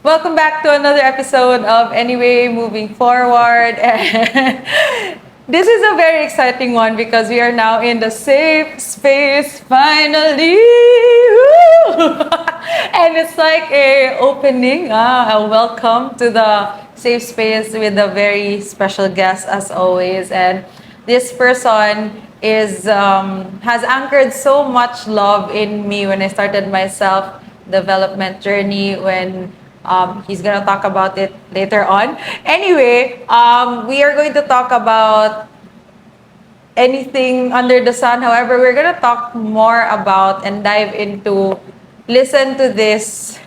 Welcome back to another episode of Anyway Moving Forward. And this is a very exciting one because we are now in the safe space finally. Woo! And it's like a opening, a welcome to the safe space with a very special guest as always. And this person is has anchored so much love in me when I started my self development journey when he's gonna talk about it later on. Anyway, we are going to talk about anything under the sun. However, we're gonna talk more about and dive into listen to this.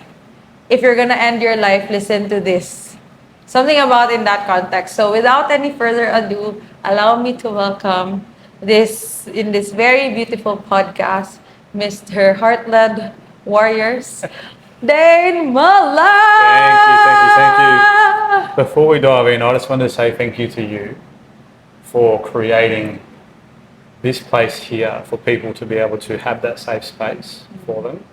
If you're gonna end your life, listen to this. Something about in that context. So without any further ado, allow me to welcome this in this very beautiful podcast, Mr. Heartland Warriors, Dane Thank you. Muller. Before we dive in, I just wanted to say thank you to you for creating this place here for people to be able to have that safe space for them.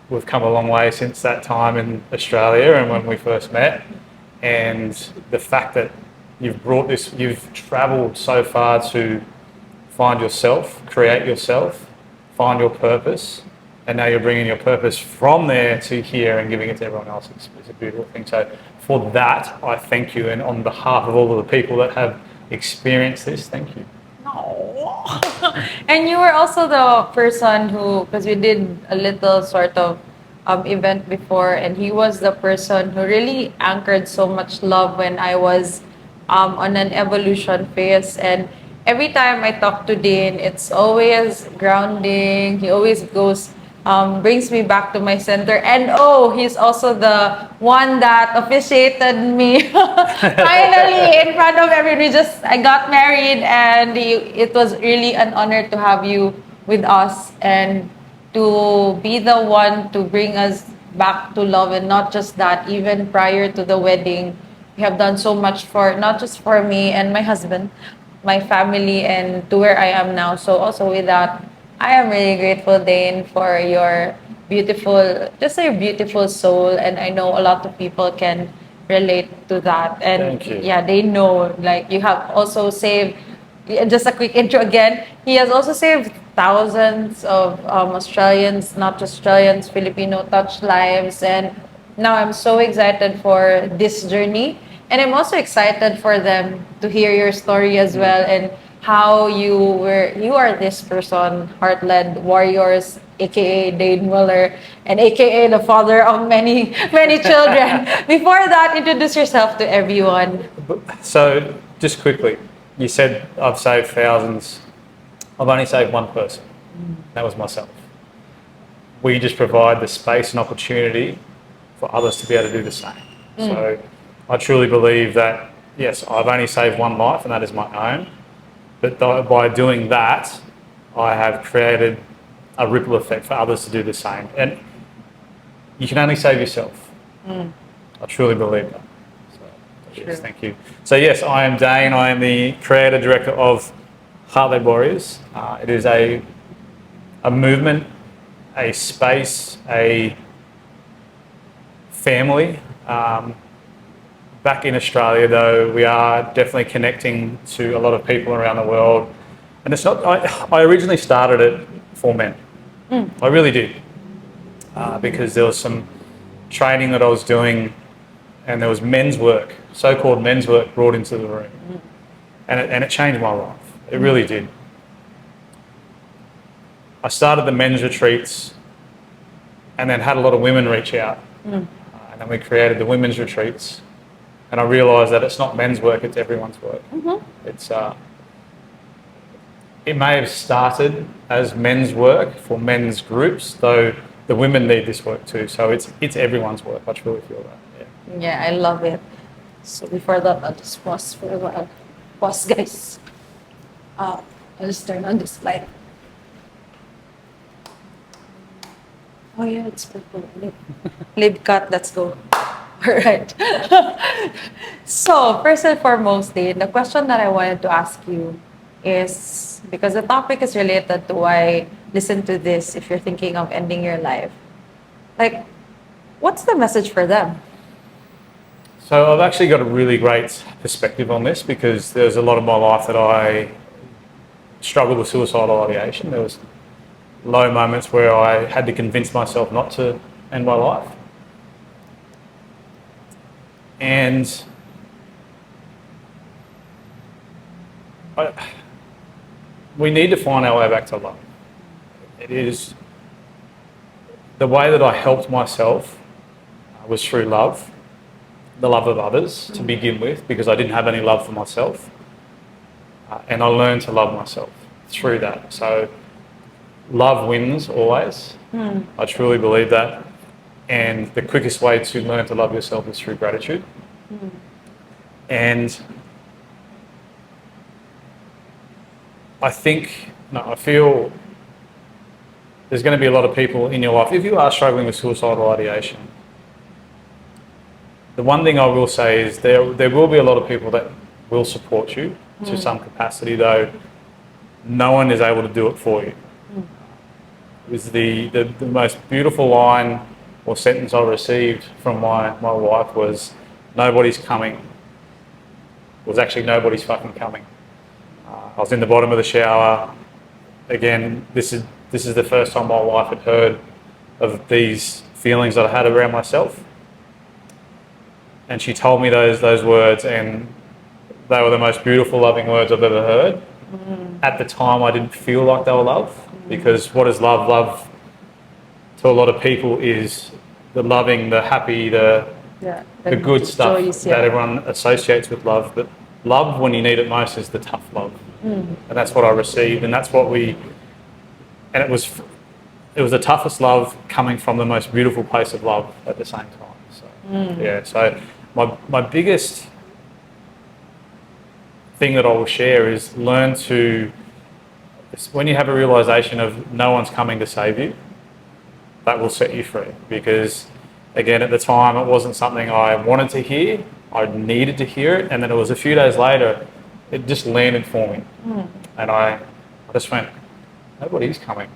We've come a long way since that time in Australia and when we first met, and the fact that you've brought this, you've travelled so far to find yourself, create yourself, find your purpose, and now you're bringing your purpose from there to here and giving it to everyone else. It's a beautiful thing. So for that, I thank you, and on behalf of all of the people that have experienced this, thank you. No. And you were also the person who, because we did a little sort of event before, and he was the person who really anchored so much love when I was on an evolution phase. And every time I talk to Dean, it's always grounding. He always goes, brings me back to my center. And oh, he's also the one that officiated me finally in front of everyone. I got married, and it was really an honor to have you with us and to be the one to bring us back to love. And not just that, even prior to the wedding, you have done so much for not just for me and my husband, my family, and to where I am now. So also with that, I am really grateful, Dane, for your beautiful, just your beautiful soul. And I know a lot of people can relate to that. And Thank you. yeah, they know, like, you have also saved, just a quick intro again, he has also saved thousands of Australians, not just Australians, Filipino touch lives. And now I'm so excited for this journey. And I'm also excited for them to hear your story as well, and how you are this person, Heartland Warriors, aka Dane Muller, and aka the father of many, many children. Before that, introduce yourself to everyone. So just quickly, you said I've saved thousands. I've only saved one person. That was myself. We just provide the space and opportunity for others to be able to do the same. So I truly believe that, yes, I've only saved one life, and that is my own. But by doing that, I have created a ripple effect for others to do the same. And you can only save yourself. I truly believe that. So, yes, thank you. So yes, I am Dane. I am the creator director of Heartland Warriors. It is a movement, a space, a family. Back in Australia, though, we are definitely connecting to a lot of people around the world. And it's not, I originally started it for men. I really did. Because there was some training that I was doing, and there was men's work, so-called men's work, brought into the room. And it changed my life. It really did. I started the men's retreats and then had a lot of women reach out. And then we created the women's retreats. And I realised that it's not men's work, it's everyone's work. It's it may have started as men's work for men's groups, though the women need this work too. So it's everyone's work. I truly feel that. Yeah, I love it. So before that, I'll just pause for a while. Pause, guys. I'll just turn on this light. Oh yeah, it's purple. Lip cut, let's go. All right. So, first and foremost, Dane, the question that I wanted to ask you is, because the topic is related to why listen to this if you're thinking of ending your life. Like, What's the message for them? So I've actually got a really great perspective on this because there's a lot of my life that I struggled with suicidal ideation. There was low moments where I had to convince myself not to end my life. And we need to find our way back to love. It is the way that I helped myself was through love, the love of others to begin with, because I didn't have any love for myself. And I learned to love myself through that. So love wins always. I truly believe that. And the quickest way to learn to love yourself is through gratitude. And I feel there's going to be a lot of people in your life, if you are struggling with suicidal ideation, the one thing I will say is there will be a lot of people that will support you to some capacity, though no one is able to do it for you. It was the most beautiful line or sentence I received from my wife was, "Nobody's coming." It was actually nobody's fucking coming. I was in the bottom of the shower. Again, this is the first time my wife had heard of these feelings that I had around myself. And she told me those words, and they were the most beautiful, loving words I've ever heard. At the time, I didn't feel like they were love, because what is love? Love to a lot of people is the loving, the happy, the good stuff joys, that everyone associates with love. But love, when you need it most, is the tough love. And that's what I received, and that's what and it was the toughest love coming from the most beautiful place of love at the same time. So yeah, so my biggest thing that I will share is learn to, when you have a realization of no one's coming to save you, that will set you free. Because again, at the time, it wasn't something I wanted to hear. I needed to hear it, and then it was a few days later, it just landed for me, and I just went, nobody's coming.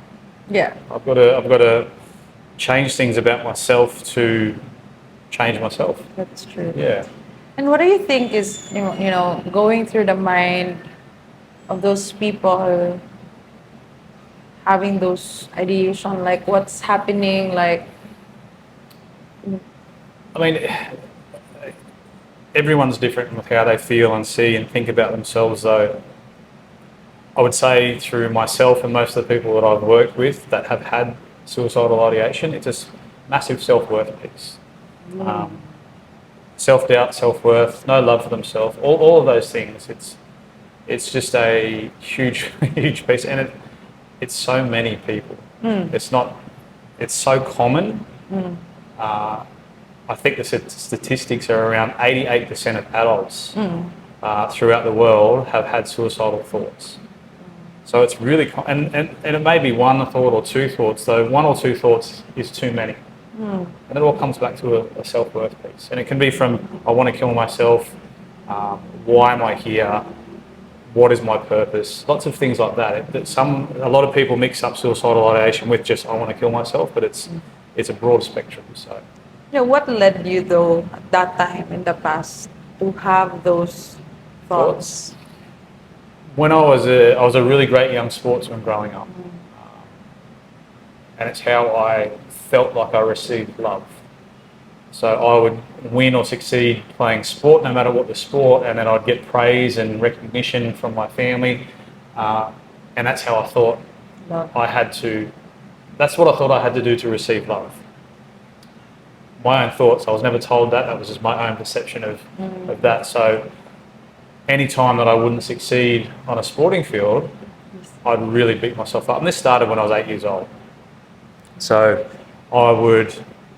Yeah. I've got to change things about myself to change myself. That's true. Yeah. And what do you think is, going through the mind of those people having those ideation, like what's happening, like... I mean, everyone's different with how they feel and see and think about themselves, though. I would say through myself and most of the people that I've worked with that have had suicidal ideation, it's a massive self-worth piece. Self-doubt, self-worth, no love for themselves, all of those things. It's just a huge, huge piece, and it's so many people. It's so common. I think the statistics are around 88% of adults throughout the world have had suicidal thoughts. So it's really, and it may be one thought or two thoughts, though one or two thoughts is too many. And it all comes back to a self-worth piece. And it can be from, I want to kill myself, why am I here, what is my purpose, lots of things like that. A lot of people mix up suicidal ideation with just, I want to kill myself, but it's a broad spectrum. So. What led you, though, at that time in the past to have those thoughts? When I was a really great young sportsman growing up, and it's how I felt like I received love. So I would win or succeed playing sport, no matter what the sport, and then I'd get praise and recognition from my family, and that's how I thought that's what I thought I had to do to receive love. My own thoughts, I was never told that, that was just my own perception of that. So any time that I wouldn't succeed on a sporting field, I'd really beat myself up. And this started when I was 8 years old. So I would,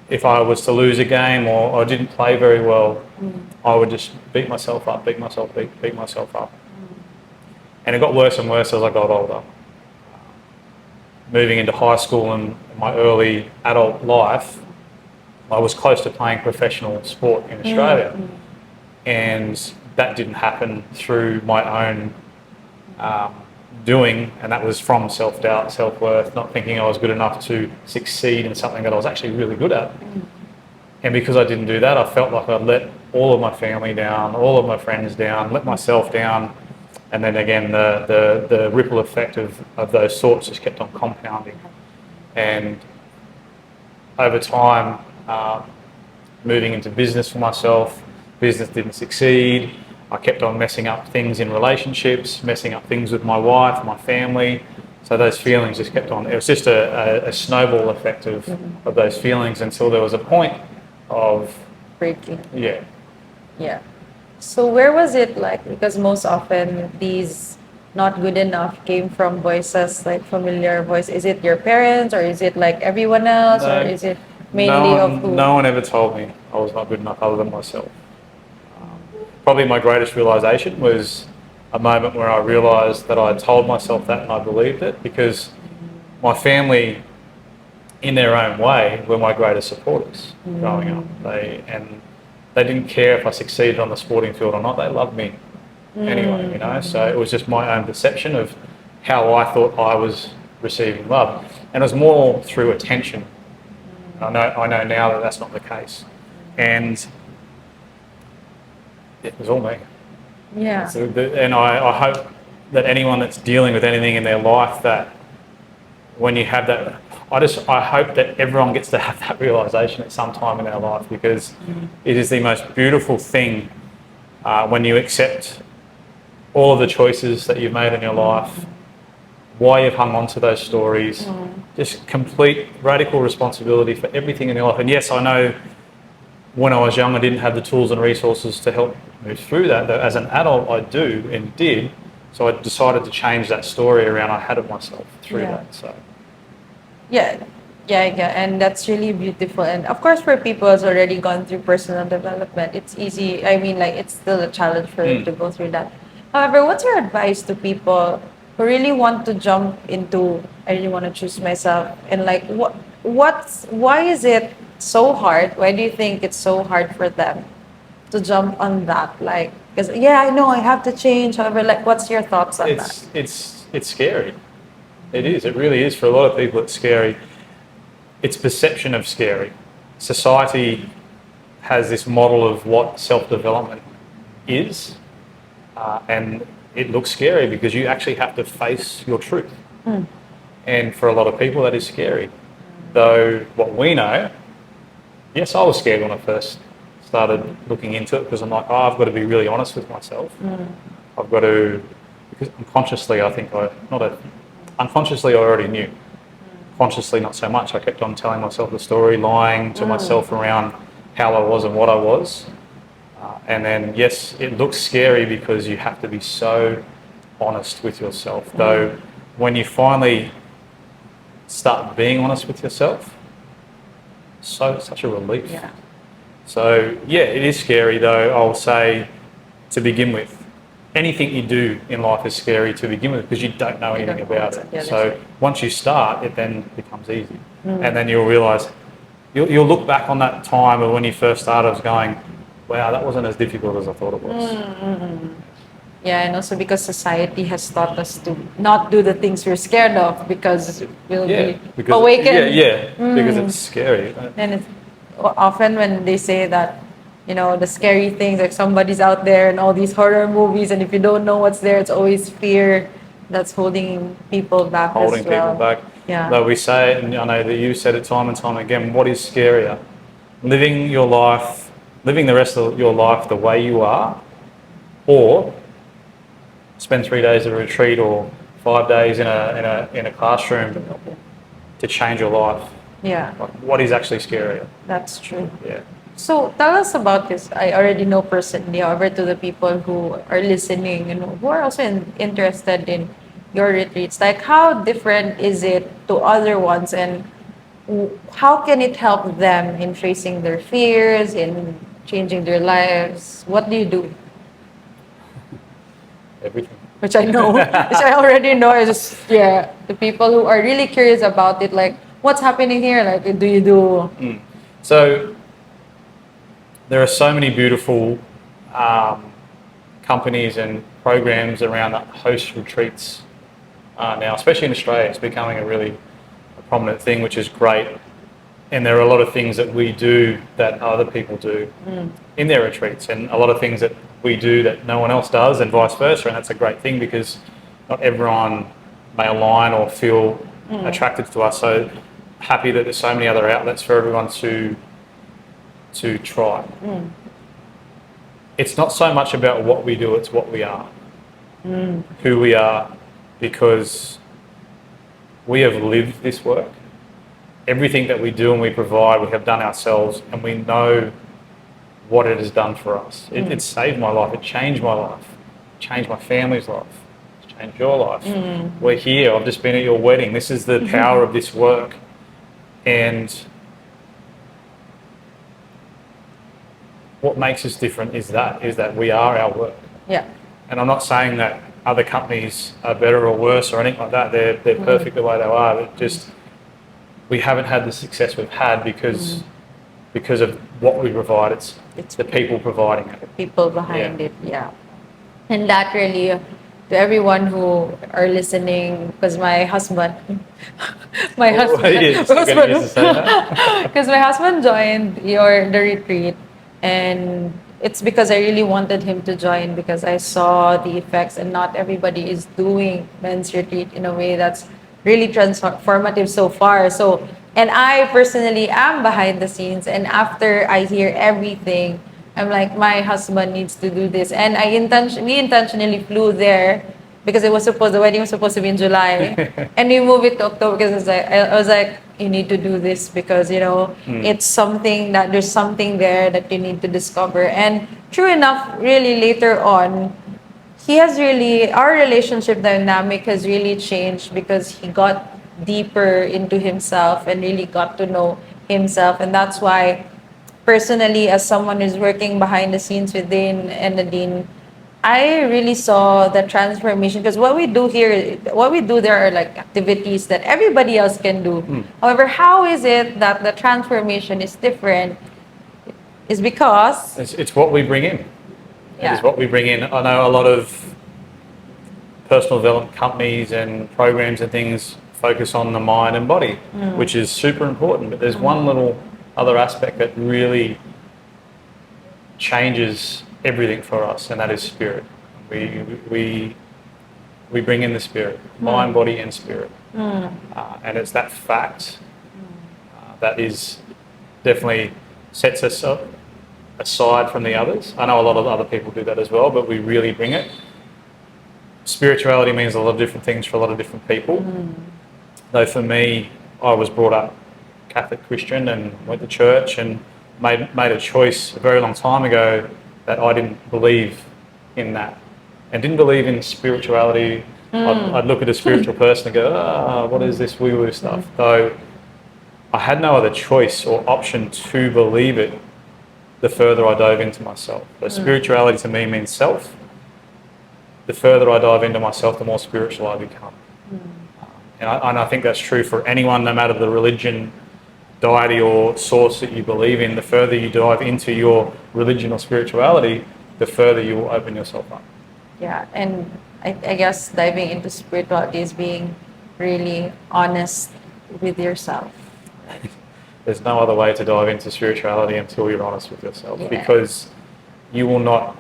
if I was to lose a game or I didn't play very well, I would just beat myself up. And it got worse and worse as I got older. Moving into high school and my early adult life, I was close to playing professional sport in Australia. And that didn't happen through my own doing, and that was from self-doubt, self-worth, not thinking I was good enough to succeed in something that I was actually really good at. And because I didn't do that, I felt like I'd let all of my family down, all of my friends down, let myself down. And then again, the ripple effect of those thoughts just kept on compounding. And over time, moving into business for myself, business didn't succeed. I kept on messing up things in relationships, messing up things with my wife, my family. So those feelings just kept on. It was just a snowball effect of those feelings until there was a point of Breaking. yeah. Yeah. So where was it like? Because most often these not good enough came from voices, like familiar voice. Is it your parents or is it like everyone else or No, is it mainly of who? no one ever told me I was not good enough other than myself. Probably my greatest realization was a moment where I realized that I had told myself that and I believed it, because my family, in their own way, were my greatest supporters growing up. They didn't care if I succeeded on the sporting field or not. They loved me anyway, you know. So it was just my own perception of how I thought I was receiving love, and it was more through attention. I know now that that's not the case, and it was all me. Yeah. So and I hope that anyone that's dealing with anything in their life, that when you have that, I hope that everyone gets to have that realization at some time in their life, because it is the most beautiful thing when you accept all of the choices that you've made in your life, why you've hung on to those stories, just complete radical responsibility for everything in your life. And yes, I know when I was young, I didn't have the tools and resources to help move through that. But as an adult, I do and did. So I decided to change that story around. I had of myself through that. So Yeah, and that's really beautiful. And of course, for people who's already gone through personal development, it's easy. I mean, like, it's still a challenge for them to go through that. However, what's your advice to people who really want to jump into, I really want to choose myself, and like, why is it so hard? Why do you think it's so hard for them to jump on that? Like, because yeah, I know I have to change. However, like, what's your thoughts on that? it's scary. It is. It really is. For a lot of people, it's scary. It's perception of scary. Society has this model of what self-development is, and it looks scary because you actually have to face your truth. And for a lot of people, that is scary. Though what we know, yes, I was scared when I first started looking into it, because I'm like, oh, I've got to be really honest with myself. I've got to, because unconsciously, unconsciously I already knew. Consciously, not so much. I kept on telling myself the story, lying to myself around how I was and what I was. And then, yes, it looks scary because you have to be so honest with yourself. Though, when you finally start being honest with yourself, such a relief. Yeah. So, yeah, it is scary, though, I'll say, to begin with. Anything you do in life is scary to begin with because you don't know anything about it. Yeah, so once you start, it then becomes easy. And then you'll realise, you'll look back on that time of when you first started, was going, wow, that wasn't as difficult as I thought it was. Yeah, and also because society has taught us to not do the things we're scared of because we'll be awakened. Because it's scary. And it's often when they say that, you know, the scary things, like somebody's out there and all these horror movies, and if you don't know what's there, it's always fear that's holding people back Holding as well. people back. Yeah. Though we say it, and I know that you said it time and time again, what is scarier? Living the rest of your life the way you are, or spend 3 days at a retreat or 5 days in a classroom to change your life. Yeah. Like, what is actually scarier? That's true. Yeah. So tell us about this. I already know personally, however, to the people who are listening and who are also interested in your retreats, like how different is it to other ones, and how can it help them in facing their fears, in changing their lives? What do you do? Everything. Which I know, which I already know. I just, the people who are really curious about it, like, what's happening here? Like, do you do? So there are so many beautiful companies and programs around that host retreats now, especially in Australia. It's becoming a really prominent thing, which is great. And there are a lot of things that we do that other people do in their retreats, and a lot of things that we do that no one else does, and vice versa. And that's a great thing because not everyone may align or feel attracted to us. So happy that there's so many other outlets for everyone to try. It's not so much about what we do, it's what we are. Who we are, because we have lived this work. Everything that we do and we provide, we have done ourselves, and we know what it has done for us. It saved my life, it changed my life, it changed my family's life, it's changed your life. We're here, I've just been at your wedding. This is the power of this work. And what makes us different is that we are our work. Yeah. And I'm not saying that other companies are better or worse or anything like that. They're perfect the way they are. But just we haven't had the success we've had because of what we provide. It's the people providing it. The people behind it, yeah. And that really, to everyone who are listening, because my husband, because my husband joined the retreat, and it's because I really wanted him to join because I saw the effects, and not everybody is doing men's retreat in a way that's really transformative so far. So, and I personally am behind the scenes, and after I hear everything, I'm like, my husband needs to do this. And we intentionally flew there because the wedding was supposed to be in July, and we moved it to October because I was like, you need to do this because it's something that there's something there that you need to discover. And true enough, really later on, our relationship dynamic has really changed because he got deeper into himself and really got to know himself. And that's why, personally, as someone who's working behind the scenes with Dane and Nadine, I really saw the transformation because what we do there are like activities that everybody else can do. However, how is it that the transformation is different? Is because it's what we bring in. It is what we bring in. I know a lot of personal development companies and programs and things focus on the mind and body, which is super important. But there's one little other aspect that really changes everything for us, and that is spirit. We bring in the spirit, mind, body, and spirit, and it's that fact that is definitely sets us up aside from the others. I know a lot of other people do that as well, but we really bring it. Spirituality means a lot of different things for a lot of different people. Though for me, I was brought up Catholic Christian and went to church and made a choice a very long time ago that I didn't believe in that and didn't believe in spirituality. I'd look at a spiritual person and go, what is this woo-woo stuff? Though I had no other choice or option to believe it the further I dove into myself. So spirituality to me means self. The further I dive into myself, the more spiritual I become. And I think that's true for anyone, no matter the religion, deity or source that you believe in. The further you dive into your religion or spirituality, the further you will open yourself up. Yeah, and I guess diving into spirituality is being really honest with yourself. There's no other way to dive into spirituality until you're honest with yourself, because you will not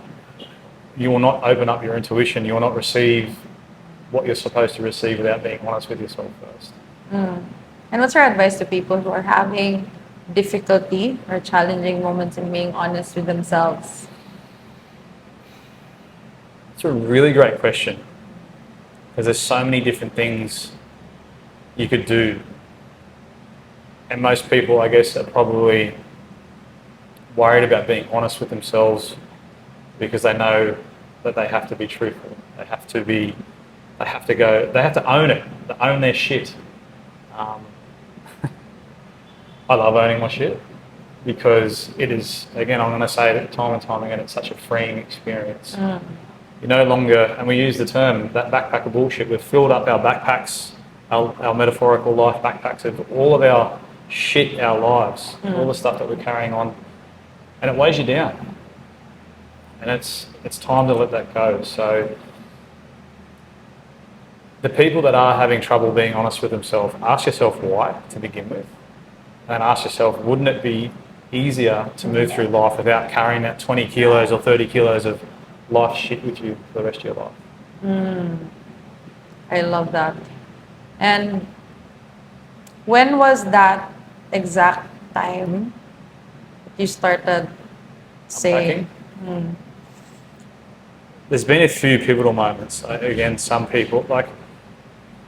open up your intuition. You will not receive what you're supposed to receive without being honest with yourself first. And what's your advice to people who are having difficulty or challenging moments in being honest with themselves? It's a really great question, because there's so many different things you could do. And most people, I guess, are probably worried about being honest with themselves because they know that they have to be truthful. They have to own it. They own their shit. I love owning my shit because it is, again, I'm going to say it time and time again, it's such a freeing experience. You no longer, and we use the term, that backpack of bullshit. We've filled up our backpacks, our metaphorical life backpacks of all of our shit, our lives, all the stuff that we're carrying on, and it weighs you down. And it's time to let that go. So the people that are having trouble being honest with themselves, ask yourself why to begin with. and ask yourself, wouldn't it be easier to move through life without carrying that 20 kilos or 30 kilos of life shit with you for the rest of your life? I love that. And when was that exact time you started saying, There's been a few pivotal moments. Again, some people, like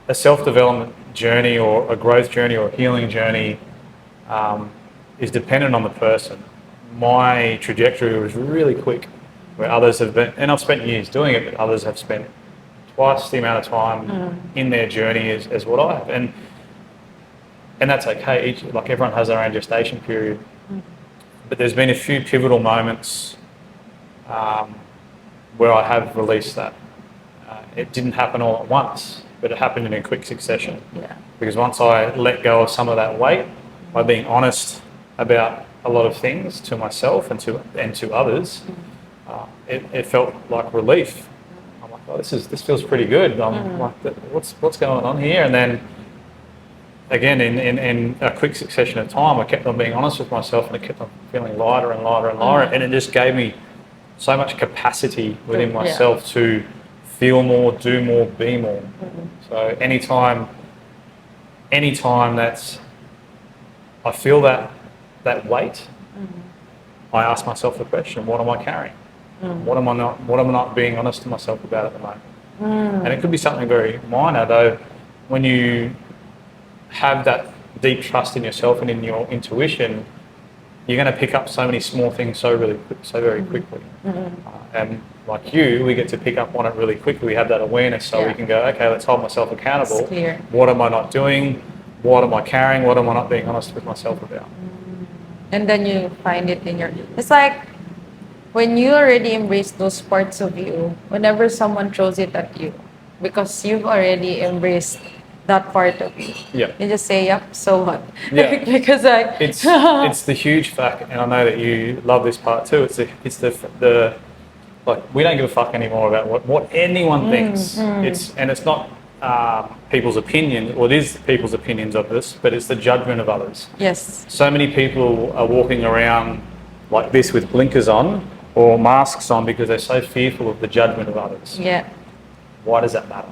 a self-development journey or a growth journey or a healing journey is dependent on the person. My trajectory was really quick, where others have been, and I've spent years doing it, but others have spent twice the amount of time in their journey as what I have. And that's okay. Like everyone has their own gestation period. But there's been a few pivotal moments where I have released that. It didn't happen all at once, but it happened in a quick succession. yeah, Because once I let go of some of that weight, by being honest about a lot of things to myself and to others, it felt like relief. I'm like, oh, this feels pretty good. I'm like, what's going on here? And then again, in a quick succession of time, I kept on being honest with myself, and I kept on feeling lighter and lighter and lighter, and it just gave me so much capacity within myself to feel more, do more, be more. So anytime that's I feel that weight, I ask myself the question: what am I carrying? What am I not being honest to myself about at the moment? And it could be something very minor, though. When you have that deep trust in yourself and in your intuition, you're going to pick up so many small things so very quickly. And like you, we get to pick up on it really quickly. We have that awareness, so we can go, okay, let's hold myself accountable. it's clear. What am I not doing? What am I carrying? What am I not being honest with myself about? And then you find it in your, it's like when you already embrace those parts of you, whenever someone throws it at you, because you've already embraced that part of you, Yeah. you just say, yep, so what? Yeah. Because like It's the huge fact, and I know that you love this part too. It's the like, we don't give a fuck anymore about what anyone thinks. It's not people's opinion, or it is people's opinions of this, but it's the judgment of others. yes, So many people are walking around like this with blinkers on or masks on because they're so fearful of the judgment of others. yeah, Why does that matter?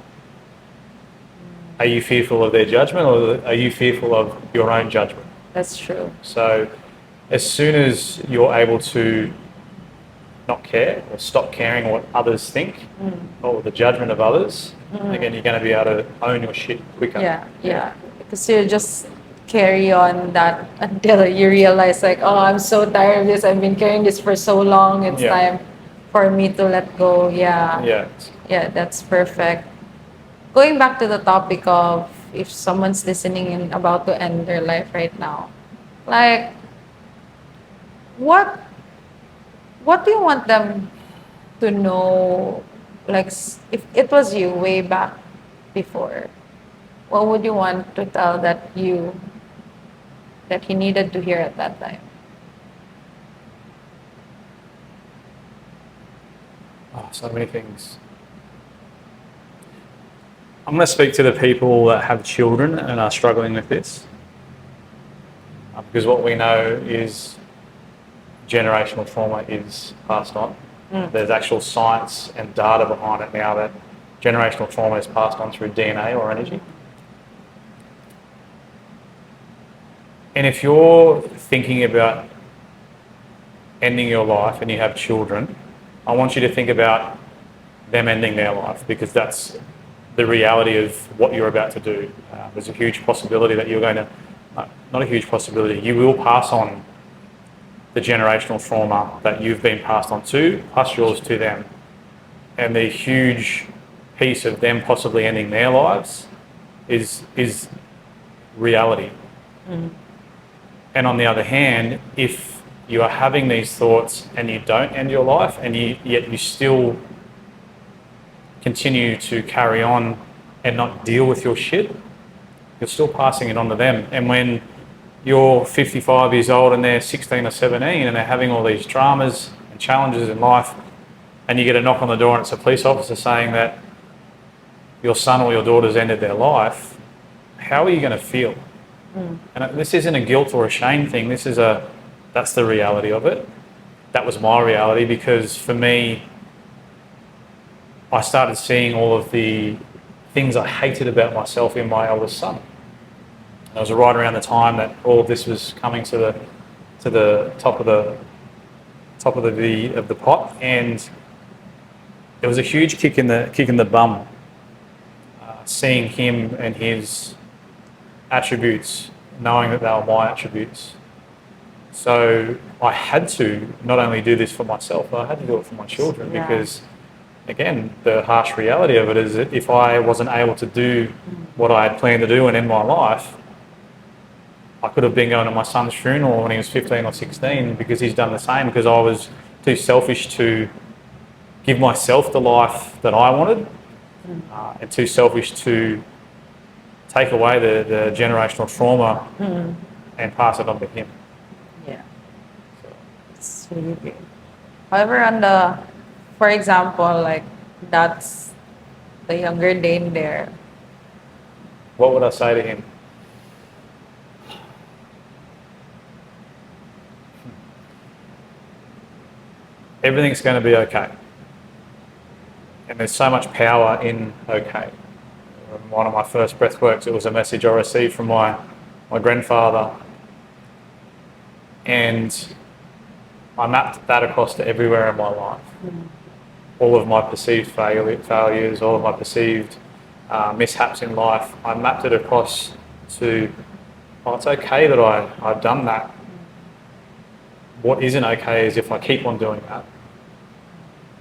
Are you fearful of their judgment, or are you fearful of your own judgment? that's true. So as soon as you're able to not care or stop caring what others think or the judgment of others, again, you're going to be able to own your shit quicker. Yeah, because you just carry on that until you realize like, oh, I'm so tired of this, I've been carrying this for so long, it's time for me to let go. Yeah. That's perfect. Going back to the topic of if someone's listening and about to end their life right now, like what do you want them to know? Like if it was you way back before, what would you want to tell that he needed to hear at that time? Oh, so many things. I'm going to speak to the people that have children and are struggling with this, because what we know is generational trauma is passed on. There's actual science and data behind it now that generational trauma is passed on through DNA or energy. And if you're thinking about ending your life and you have children, I want you to think about them ending their life, because that's the reality of what you're about to do. There's a huge possibility that you're going to, not a huge possibility, you will pass on the generational trauma that you've been passed on to, plus yours to them. And the huge piece of them possibly ending their lives is reality. And on the other hand, if you are having these thoughts and you don't end your life, and yet you still continue to carry on and not deal with your shit, you're still passing it on to them. And when you're 55 years old and they're 16 or 17 and they're having all these dramas and challenges in life, and you get a knock on the door and it's a police officer saying that your son or your daughter's ended their life, how are you going to feel? And this isn't a guilt or a shame thing. That's the reality of it. That was my reality, because for me, I started seeing all of the things I hated about myself in my eldest son. And it was right around the time that all of this was coming to the top of the pot, and it was a huge kick in the bum, seeing him and his attributes, knowing that they were my attributes. So I had to not only do this for myself, but I had to do it for my children, because, again, the harsh reality of it is that if I wasn't able to do what I had planned to do and end my life, I could have been going to my son's funeral when he was 15 or 16, because he's done the same, because I was too selfish to give myself the life that I wanted, and too selfish to take away the generational trauma and pass it on to him. Yeah. It's really big. However, for example, like, that's the younger Dane there. What would I say to him? Everything's going to be okay. And there's so much power in okay. One of my first breathworks, it was a message I received from my grandfather. And I mapped that across to everywhere in my life. All of my perceived failures, all of my perceived mishaps in life, I mapped it across to, oh, it's okay that I've done that. What isn't okay is if I keep on doing that.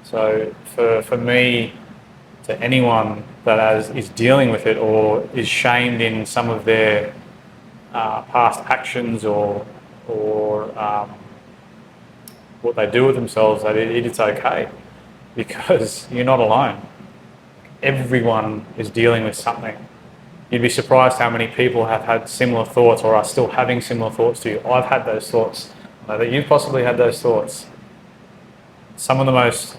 So for me, to anyone that is dealing with it or is shamed in some of their past actions or what they do with themselves, that it's okay, because you're not alone. Everyone is dealing with something. You'd be surprised how many people have had similar thoughts or are still having similar thoughts to you. I've had those thoughts. I know that you've possibly had those thoughts. Some of the most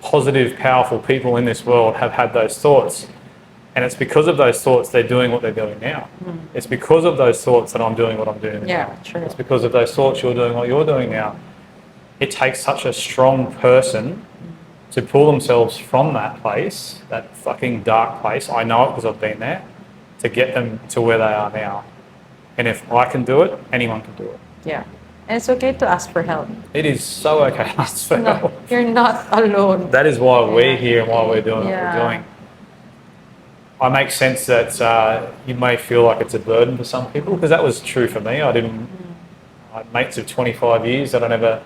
positive, powerful people in this world have had those thoughts. And it's because of those thoughts they're doing what they're doing now. It's because of those thoughts that I'm doing what I'm doing now. True. It's because of those thoughts you're doing what you're doing now. It takes such a strong person to pull themselves from that place, that fucking dark place. I know it because I've been there, to get them to where they are now. And if I can do it, anyone can do it. Yeah. And it's okay to ask for help. It is so okay to ask for help. You're not alone. That is why we're here and why we're doing what we're doing. I make sense that you may feel like it's a burden for some people, because that was true for me. I had mates of 25 years that I never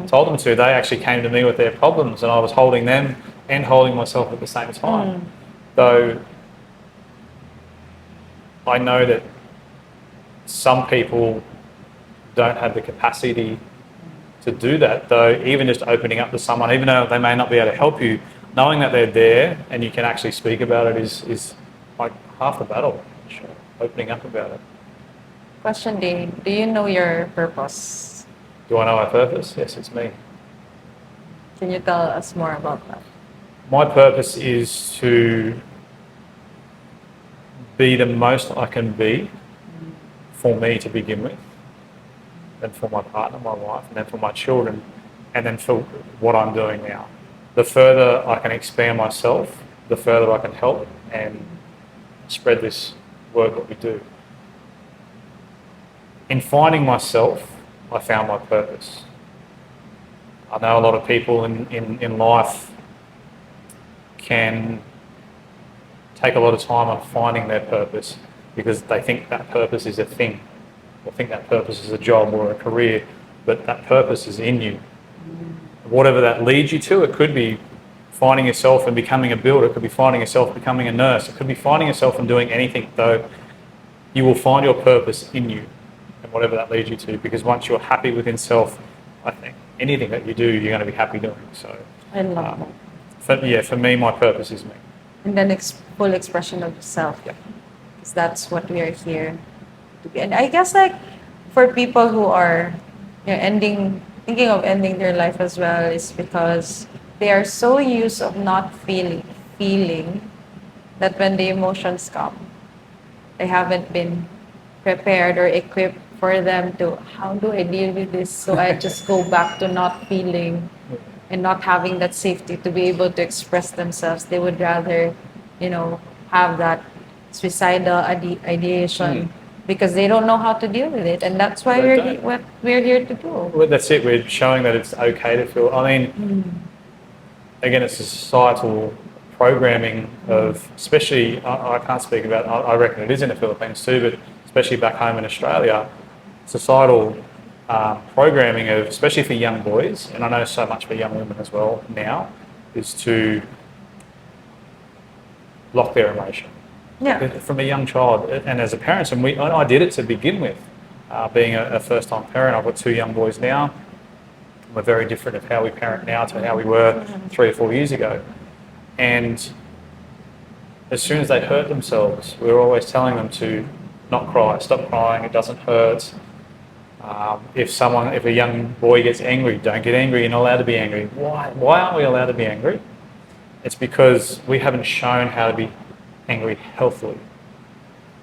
told them to. They actually came to me with their problems, and I was holding them and holding myself at the same time. Though I know that some people don't have the capacity to do that, though. Even just opening up to someone, even though they may not be able to help you, knowing that they're there and you can actually speak about it is like half the battle. Sure. Opening up about it. Question, Dane. Do you know your purpose? Do I know my purpose? Yes, it's me. Can you tell us more about that? My purpose is to be the most I can be for me to begin with, then for my partner, my wife, and then for my children, and then for what I'm doing now. The further I can expand myself, the further I can help and spread this work that we do. In finding myself, I found my purpose. I know a lot of people in life can take a lot of time on finding their purpose because they think that purpose is a thing, or think that purpose is a job or a career, but that purpose is in you. Whatever that leads you to, it could be finding yourself and becoming a builder, it could be finding yourself becoming a nurse, it could be finding yourself and doing anything, though you will find your purpose in you and whatever that leads you to, because once you're happy within self, I think anything that you do, you're going to be happy doing. So I love that. For me, my purpose is me. And then full expression of yourself. Yeah. Because that's what we are here to be. And I guess, like, for people who are thinking of ending their life as well, is because they are so used of not feeling that when the emotions come, they haven't been prepared or equipped for them to, how do I deal with this? So I just go back to not feeling and not having that safety to be able to express themselves. They would rather, have that suicidal ideation because they don't know how to deal with it, and that's why They we're don't. what we're here to do. Well, that's it. We're showing that it's okay to feel. I mean, again, it's a societal programming of, especially, I can't speak about, I reckon it is in the Philippines too, but especially back home in Australia, societal programming of, especially for young boys, and I know so much for young women as well now, is to block their emotion. Yeah. From a young child, and as a parent, and I did it to begin with, being a first-time parent. I've got 2 young boys now. We're very different of how we parent now to how we were 3 or 4 years ago. And as soon as they hurt themselves, we were always telling them to not cry, stop crying, it doesn't hurt. If a young boy gets angry, don't get angry, you're not allowed to be angry. Why aren't we allowed to be angry? It's because we haven't shown how to be angry healthily.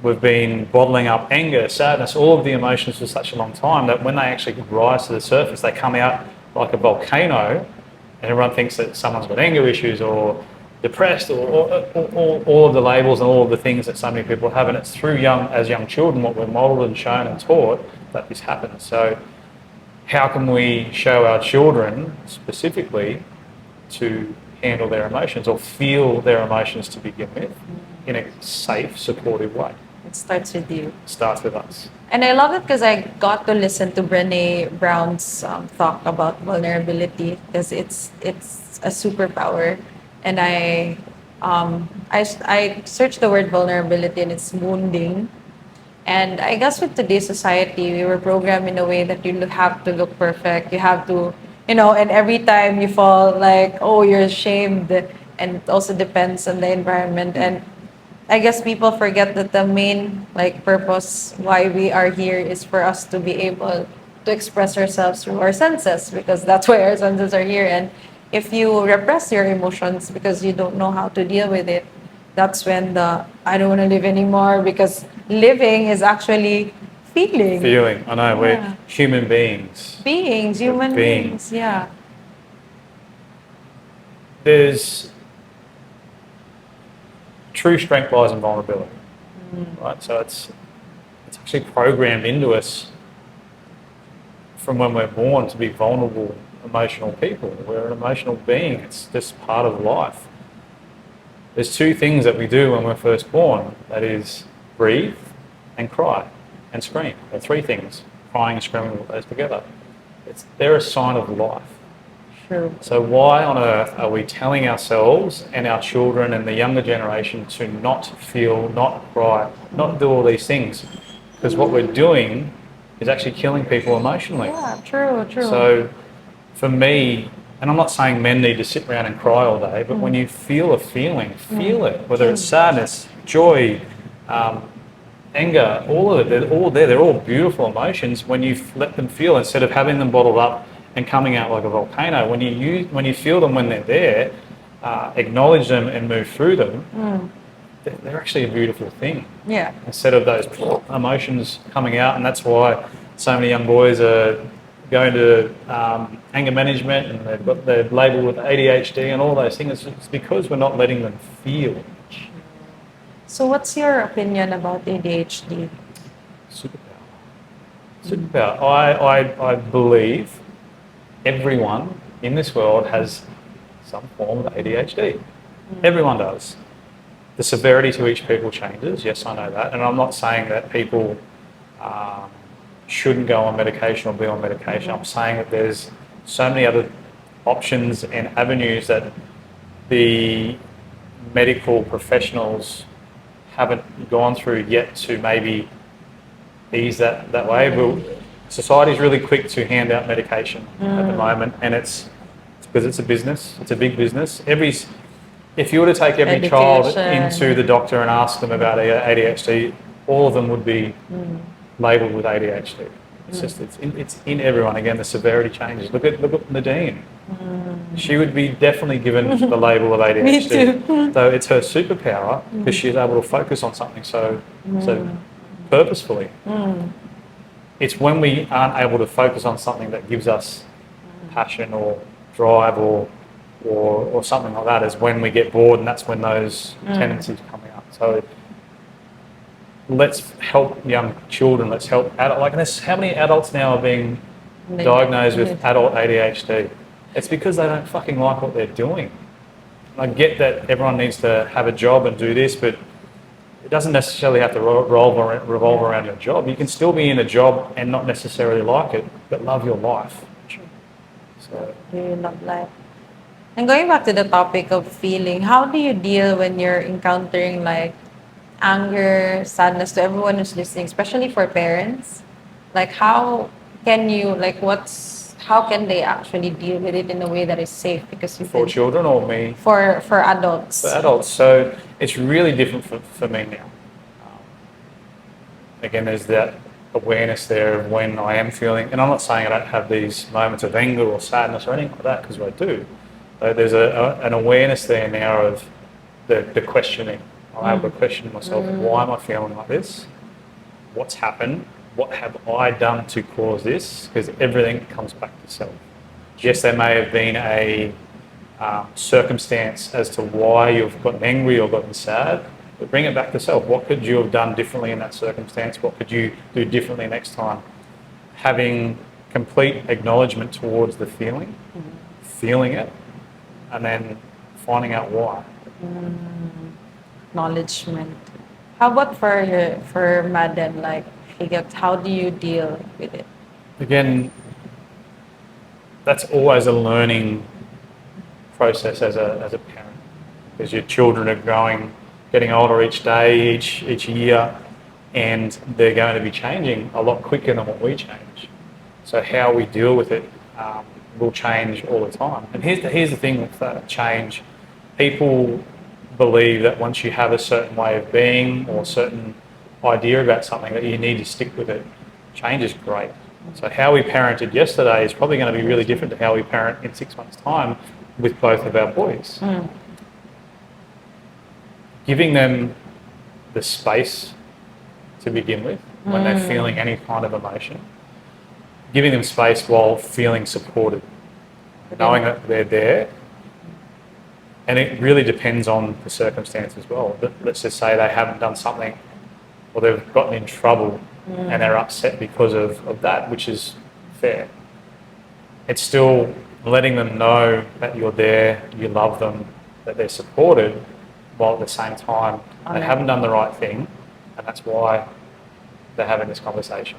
We've been bottling up anger, sadness, all of the emotions for such a long time that when they actually rise to the surface, they come out like a volcano, and everyone thinks that someone's got anger issues or depressed or all of the labels and all of the things that so many people have. And it's through as young children, what we're modelled and shown and taught, that this happens. So how can we show our children specifically to handle their emotions or feel their emotions to begin with in a safe, supportive way? It starts with you. It starts with us. And I love it because I got to listen to Brené Brown's talk about vulnerability, because it's a superpower. And I searched the word vulnerability, and it's wounding. And I guess with today's society, we were programmed in a way that you have to look perfect. You have to, and every time you fall, like, oh, you're ashamed. And it also depends on the environment. And I guess people forget that the main purpose why we are here is for us to be able to express ourselves through our senses, because that's why our senses are here. And if you repress your emotions because you don't know how to deal with it, that's when I don't want to live anymore, because living is actually feeling. Feeling. I know, we're human beings. Human beings, yeah. There's true strength lies in vulnerability, right? So it's actually programmed into us from when we're born to be vulnerable, emotional people. We're an emotional being. It's just part of life. There's 2 things that we do when we're first born. That is breathe and cry and scream. There are 3 things. Crying and screaming all those together. They're a sign of life. True. So why on earth are we telling ourselves and our children and the younger generation to not feel, not cry, not do all these things? Because what we're doing is actually killing people emotionally. Yeah, true. So for me, and I'm not saying men need to sit around and cry all day, but when you feel a feeling, feel it, whether it's sadness, joy, anger, all of it, they're all there. They're all beautiful emotions when you let them feel, instead of having them bottled up and coming out like a volcano. When you feel them when they're there, acknowledge them and move through them, they're actually a beautiful thing. Yeah. Instead of those emotions coming out, and that's why so many young boys are going to anger management, and they're labelled with ADHD and all those things. It's because we're not letting them feel. So what's your opinion about ADHD? Superpower. I believe everyone in this world has some form of ADHD. Everyone does. The severity to each people changes. Yes, I know that. And I'm not saying that people shouldn't go on medication or be on medication. I'm saying that there's so many other options and avenues that the medical professionals haven't gone through yet to maybe ease that way. But society's really quick to hand out medication at the moment, and it's because it's a business. It's a big business. If you were to take every child into the doctor and ask them about ADHD, all of them would be labelled with ADHD. It's just it's in everyone. Again, the severity changes. Look at Nadine. She would be definitely given the label of ADHD. Me too. So it's her superpower because she's able to focus on something so purposefully. It's when we aren't able to focus on something that gives us passion or drive or something like that is when we get bored, and that's when those tendencies come out. So let's help young children. Let's help adult. Like this, how many adults now are being diagnosed with adult ADHD? It's because they don't fucking like what they're doing. I get that everyone needs to have a job and do this, but it doesn't necessarily have to revolve around your job. You can still be in a job and not necessarily like it, but love your life. So, Do you love life? And going back to the topic of feeling, how do you deal when you're encountering like anger, sadness to everyone who's listening, especially for parents? Like how can you how can they actually deal with it in a way that is safe? Because you for children or me? for adults. For adults. So it's really different for me now. Again, there's that awareness there of when I am feeling, and I'm not saying I don't have these moments of anger or sadness or anything like that, because I do. But there's an awareness there now of the questioning. I'm able to question myself, why am I feeling like this? What's happened? What have I done to cause this? Because everything comes back to self. Yes, there may have been a circumstance as to why you've gotten angry or gotten sad, but bring it back to self. What could you have done differently in that circumstance? What could you do differently next time? Having complete acknowledgement towards the feeling, feeling it, and then finding out why. Acknowledgement. How about for Madden, like how do you deal with it? Again, that's always a learning process as a parent, because your children are growing, getting older each day, each year, and they're going to be changing a lot quicker than what we change. So how we deal with it will change all the time. And here's the thing with change. People believe that once you have a certain way of being or a certain idea about something, that you need to stick with it. Change is great. So how we parented yesterday is probably going to be really different to how we parent in 6 months' time with both of our boys. Giving them the space to begin with when they're feeling any kind of emotion. Giving them space while feeling supported. Knowing that they're there. And it really depends on the circumstance as well. But let's just say they haven't done something or they've gotten in trouble and they're upset because of that, which is fair. It's still letting them know that you're there, you love them, that they're supported, while at the same time they haven't done the right thing, and that's why they're having this conversation.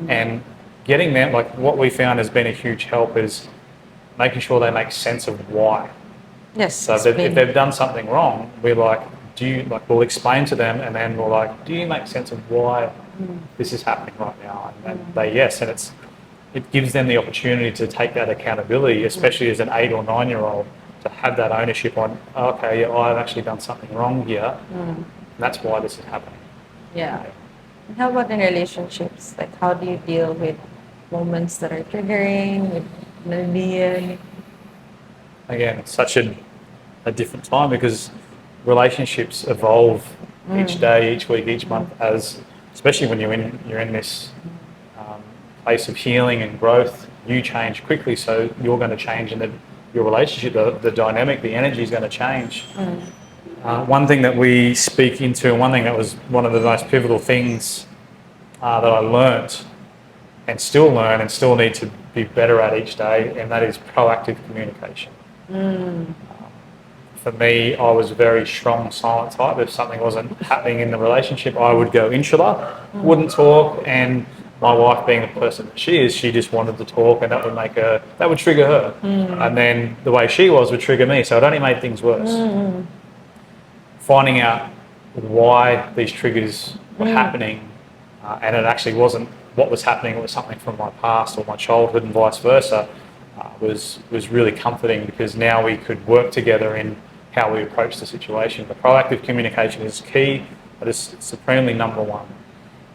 And getting them, like what we found has been a huge help is making sure they make sense of why. Yes. So if they've done something wrong, we're like, we'll explain to them, and then we're like, do you make sense of why this is happening right now? And they yes, and it gives them the opportunity to take that accountability, especially as an 8 or 9-year-old, to have that ownership on, okay, yeah, I've actually done something wrong here, and that's why this is happening. Yeah. And how about in relationships? Like, how do you deal with moments that are triggering, with maybe Again, it's such a different time because relationships evolve each day, each week, each month, as especially when you're in this place of healing and growth. You change quickly, so you're going to change, and your relationship, the dynamic, the energy is going to change. One thing that we speak into, and one thing that was one of the most pivotal things that I learnt and still learn and still need to be better at each day, and that is proactive communication. For me, I was a very strong silent type. If something wasn't happening in the relationship, I would go insular, wouldn't talk, and my wife, being the person that she is, she just wanted to talk, and that would trigger her. And then the way she was would trigger me, so it only made things worse. Finding out why these triggers were happening, and it actually wasn't what was happening, it was something from my past or my childhood and vice versa, was really comforting, because now we could work together in how we approach the situation. The proactive communication is key, but it's supremely number one.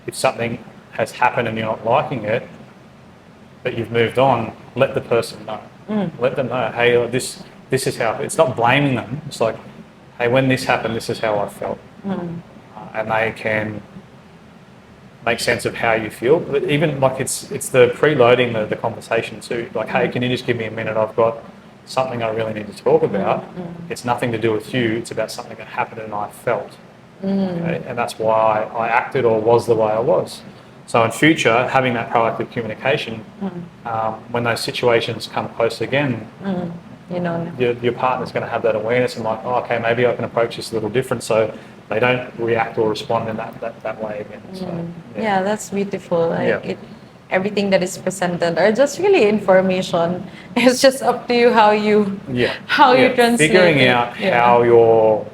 If something has happened and you're not liking it, but you've moved on, let the person know. Let them know, hey, this is how, it's not blaming them, it's like, hey, when this happened, this is how I felt. And they can make sense of how you feel. But even like it's the preloading the conversation too. Like, hey, can you just give me a minute? I've got something I really need to talk about. It's nothing to do with you. It's about something that happened and I felt. Okay? And that's why I acted or was the way I was. So in future, having that proactive communication, when those situations come close again, You know. your partner's going to have that awareness and like, oh, okay, maybe I can approach this a little different so they don't react or respond in that way again. So, Yeah, that's beautiful. Like Yeah. it, everything that is presented are just really information. It's just up to you how you how you translate Figuring it. out how your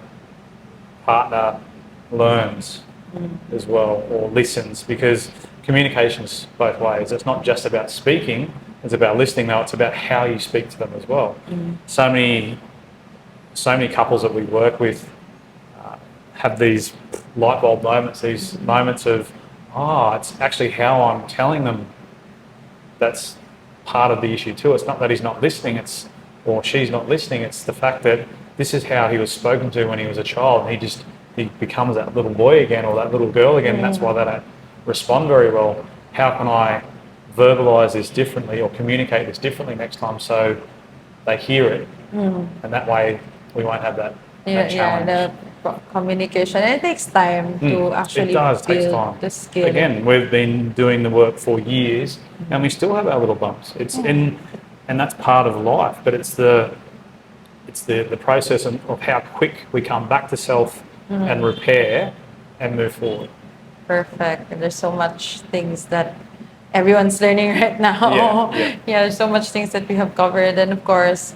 partner learns as well or listens, because communication's both ways. It's not just about speaking, it's about listening. Now it's about how you speak to them as well. So many couples that we work with have these light bulb moments, these moments of, it's actually how I'm telling them that's part of the issue too. It's not that he's not listening, or she's not listening, it's the fact that this is how he was spoken to when he was a child, and he becomes that little boy again or that little girl again, and that's why they don't respond very well. How can I verbalise this differently or communicate this differently next time so they hear it, and that way we won't have that challenge. The communication. And it takes time to actually It does, takes build time. the skill. Again, we've been doing the work for years and we still have our little bumps. And that's part of life, but it's the process of how quick we come back to self and repair and move forward. Perfect. And there's so much things that everyone's learning right now. Yeah. There's so much things that we have covered. And of course,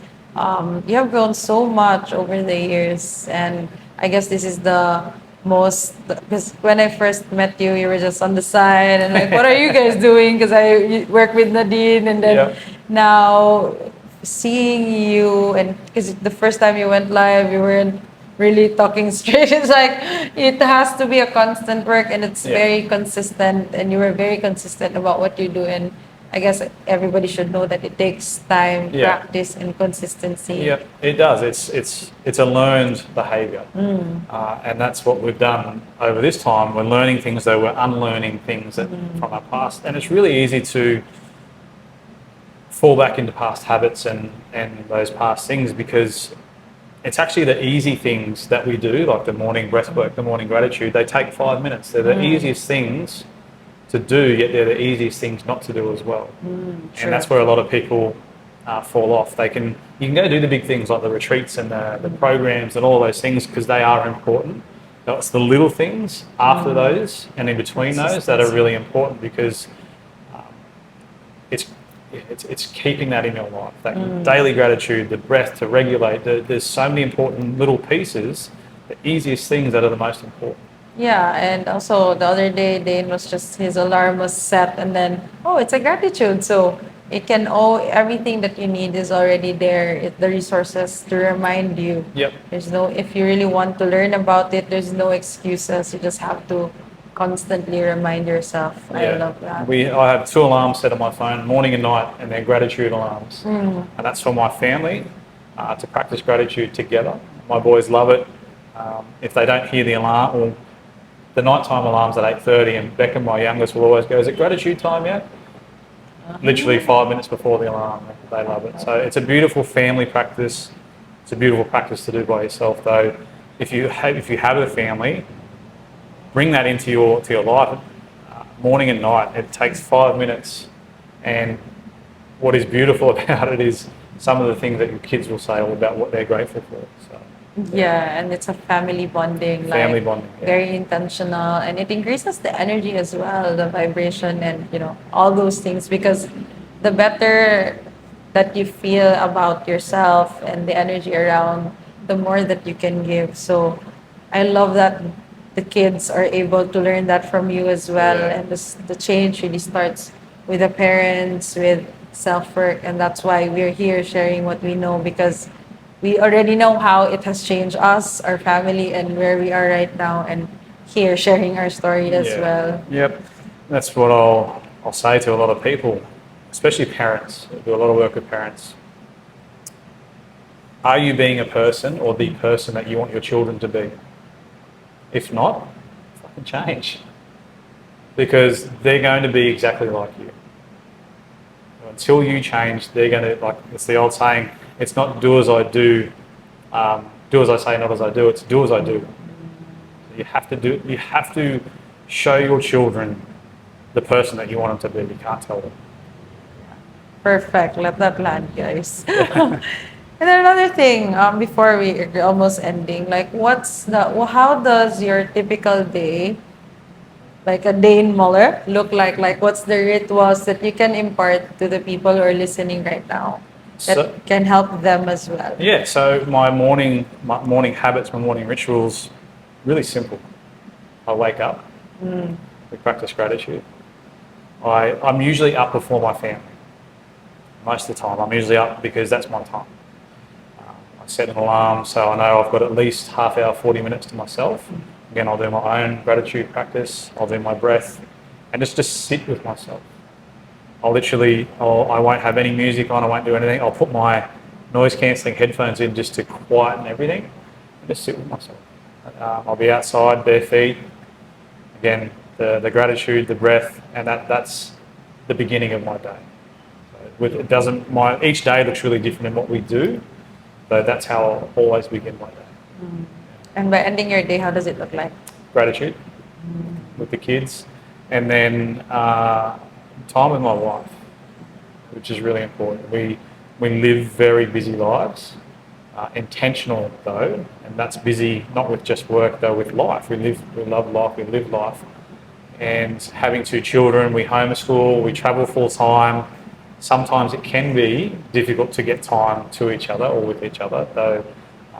you have grown so much over the years. And I guess this is the most, because when I first met you, you were just on the side and like, what are you guys doing? Because I work with Nadine, and then now seeing you, and because the first time you went live, you weren't really talking straight. It's like it has to be a constant work, and it's very consistent, and you were very consistent about what you do. And I guess everybody should know that it takes time, practice, and consistency. Yeah, it does. It's a learned behaviour, and that's what we've done over this time. We're learning things, though we're unlearning things from our past, and it's really easy to fall back into past habits and those past things, because it's actually the easy things that we do, like the morning breath work, the morning gratitude. They take 5 minutes. They're the easiest things to do, yet they're the easiest things not to do as well. And that's where a lot of people fall off. You can go do the big things like the retreats and the programs and all those things, because they are important. But it's the little things after those and in between those that are really important, because it's keeping that in your life. That daily gratitude, the breath to regulate. There's so many important little pieces, the easiest things that are the most important. Yeah, and also the other day, Dane was just, his alarm was set, and then, it's a gratitude. So it can everything that you need is already there. The resources to remind you. Yep. If you really want to learn about it, there's no excuses. You just have to constantly remind yourself. I love that. I have 2 alarms set on my phone, morning and night, and they're gratitude alarms. And that's for my family, to practice gratitude together. My boys love it. If they don't hear the alarm, or the nighttime alarm's at 8:30, and Becca, my youngest, will always go, "Is it gratitude time yet?" Literally 5 minutes before the alarm. They love it. So it's a beautiful family practice. It's a beautiful practice to do by yourself, though. If you have a family, bring that into your life, morning and night. It takes 5 minutes, and what is beautiful about it is some of the things that your kids will say all about what they're grateful for. So, and it's a family bonding. Family bonding. Yeah. Very intentional, and it increases the energy as well, the vibration, and all those things, because the better that you feel about yourself and the energy around, the more that you can give. So I love that the kids are able to learn that from you as well. And the change really starts with the parents, with self-work, and that's why we're here sharing what we know, because we already know how it has changed us, our family, and where we are right now, and here sharing our story as well. Yep, that's what I'll say to a lot of people, especially parents. I do a lot of work with parents. Are you being a person or the person that you want your children to be? If not, fucking change. because they're going to be exactly like you. Until you change, they're going to, like, it's the old saying, it's not do as I do, do as I say, not as I do, it's do as I do. You have to show your children the person that you want them to be. You can't tell them. Perfect. Let that land, guys. And then another thing, before we're almost ending, like how does your typical day, like a Dane Muller, look like? Like, what's the rituals that you can impart to the people who are listening right now that So, can help them as well? yeah, so my morning habits, my morning rituals, really simple. I wake up, we practice gratitude. I'm usually up before my family. Most of the time, I'm usually up because that's my time. I set an alarm so I know I've got at least half hour, 40 minutes to myself. Again, I'll do my own gratitude practice, I'll do my breath, and just sit with myself. I won't have any music on, I won't do anything. I'll put my noise cancelling headphones in just to quieten everything and just sit with myself. I'll be outside, bare feet. Again, the gratitude, the breath, and that's the beginning of my day. Each day looks really different in what we do, but that's how I'll always begin my day. And by ending your day, how does it look like? Gratitude with the kids, and then time with my wife, which is really important. We live very busy lives, intentional though, and that's busy not with just work though, with life. We love life, we live life. And having 2 children, we homeschool, we travel full time. Sometimes it can be difficult to get time to each other or with each other, though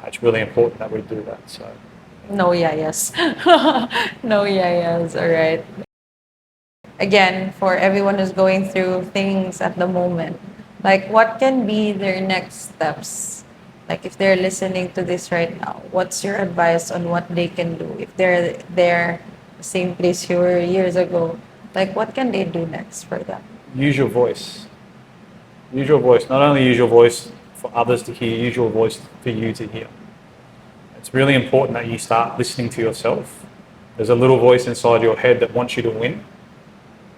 it's really important that we do that. So, No, yeah, yes. No, yeah, yes. All right. Again, for everyone who's going through things at the moment, like what can be their next steps? Like if they're listening to this right now, what's your advice on what they can do if they're there, the same place you were years ago? Like what can they do next for them? use your voice. Use your voice. Not only use your voice for others to hear, use your voice for you to hear. It's really important that you start listening to yourself. There's a little voice inside your head that wants you to win,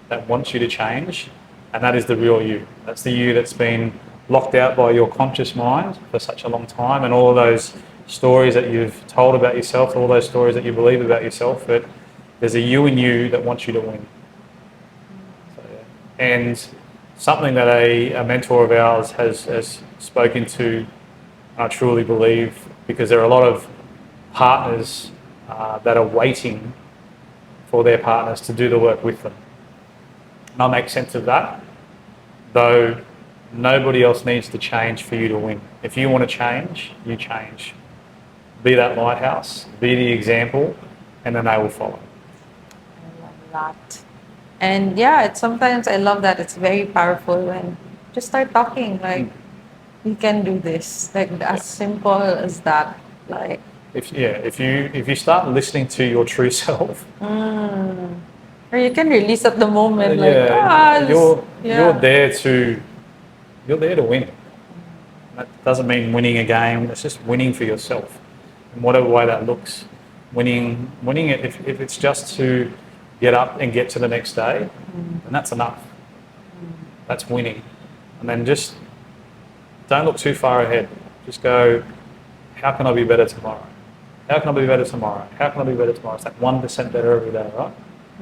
that wants you to change, and that is the real you. That's the you that's been locked out by your conscious mind for such a long time, and all of those stories that you've told about yourself, all those stories that you believe about yourself, but there's a you in you that wants you to win. So, yeah. And something that a mentor of ours has spoken to, I truly believe, because there are a lot of partners that are waiting for their partners to do the work with them. And I make sense of that, though nobody else needs to change for you to win. If you want to change, you change. Be that lighthouse, be the example, and then they will follow. I love that. And yeah, it's sometimes I love that it's very powerful when just start talking like you can do this. Like as simple as that. Like If you start listening to your true self, or you can release at the moment you're there to win. That doesn't mean winning a game. It's just winning for yourself, in whatever way that looks. Winning it. If it's just to get up and get to the next day, then that's enough. That's winning. And then just don't look too far ahead. Just go, how can I be better tomorrow? How can I be better tomorrow? How can I be better tomorrow? It's like 1% better every day, right?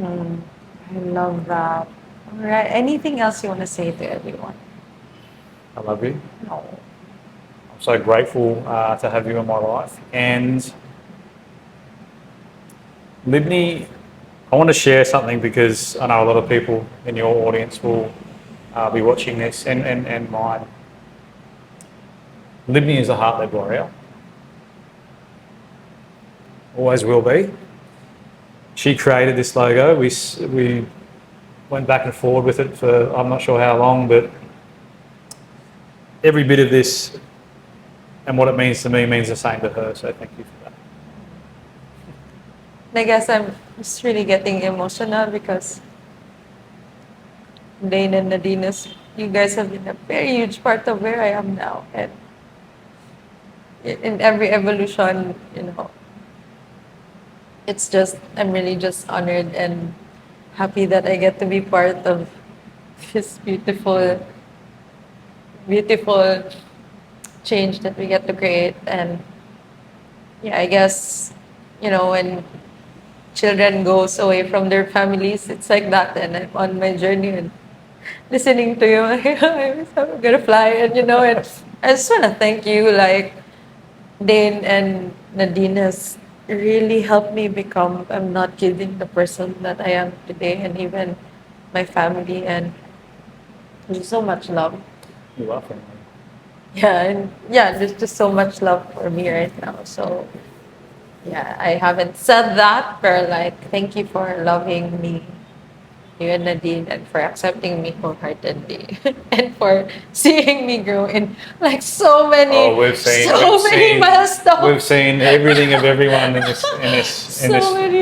I love that. All right. Anything else you want to say to everyone? I love you. No. I'm so grateful to have you in my life. And Libni, I want to share something because I know a lot of people in your audience will be watching this and mine. Libni is a heart-led warrior. Always will be. She created this logo. We went back and forward with it for I'm not sure how long, but every bit of this and what it means to me means the same to her. So thank you for that. I guess I'm just really getting emotional because Dane and Nadina's, you guys have been a very huge part of where I am now. And in every evolution, it's just, I'm really just honored and happy that I get to be part of this beautiful change that we get to create. And yeah, I guess, when children goes away from their families, it's like that. And I'm on my journey and listening to you. I'm gonna fly, and I just wanna thank you, like Dane and Nadine has really helped me become, I'm not kidding, the person that I am today, and even my family, and there's so much love. You're welcome. Yeah, and yeah, there's just so much love for me right now. So yeah, I haven't said that, but like, thank you for loving me, you and Nadine, and for accepting me wholeheartedly, and for seeing me grow in like Oh, we've seen milestones. we've seen everything of everyone So many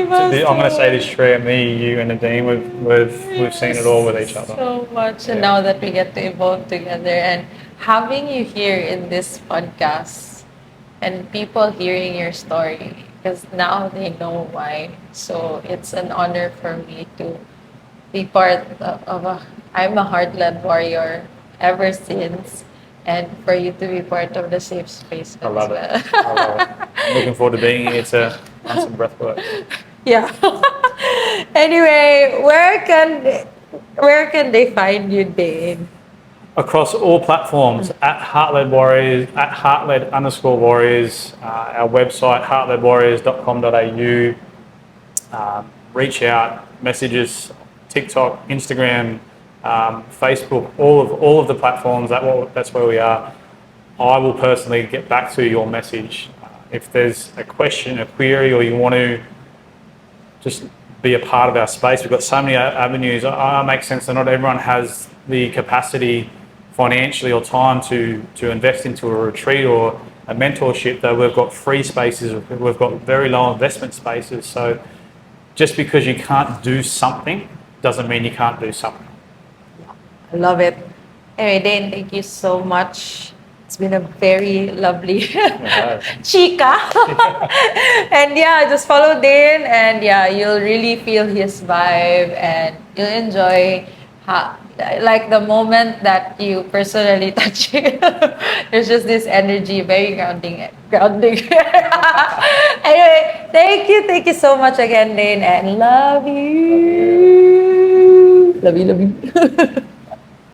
I'm going to say this milestones. trio, me, you, and Nadine. We've seen it all with each other. So much. And Yeah. now that we get to evolve together, and having you here in this podcast and people hearing your story, because now they know why. So it's an honor for me to be part of I'm a heart-led warrior ever since, and for you to be part of the safe space I as love it. well. I love it. I'm looking forward to being here to run some breath work. Yeah. Anyway, where can they find you, Dane? Across all platforms at Heartled Warriors, at Heartled_Warriors, our website, heartledwarriors.com.au. Reach out, messages, TikTok, Instagram, Facebook, all of the platforms. That's where we are. I will personally get back to your message. If there's a question, a query, or you want to just be a part of our space, we've got so many avenues. It makes sense that not everyone has the capacity financially or time to invest into a retreat or a mentorship, though we've got free spaces, we've got very low investment spaces. So just because you can't do something doesn't mean you can't do something. I love it. Anyway, Dane, thank you so much. It's been a very lovely chica. And yeah, just follow Dane, and yeah, you'll really feel his vibe, and you'll enjoy like the moment that you personally touch him. There's just this energy, very grounding. Anyway, thank you so much again, Dane, and love you. Love you.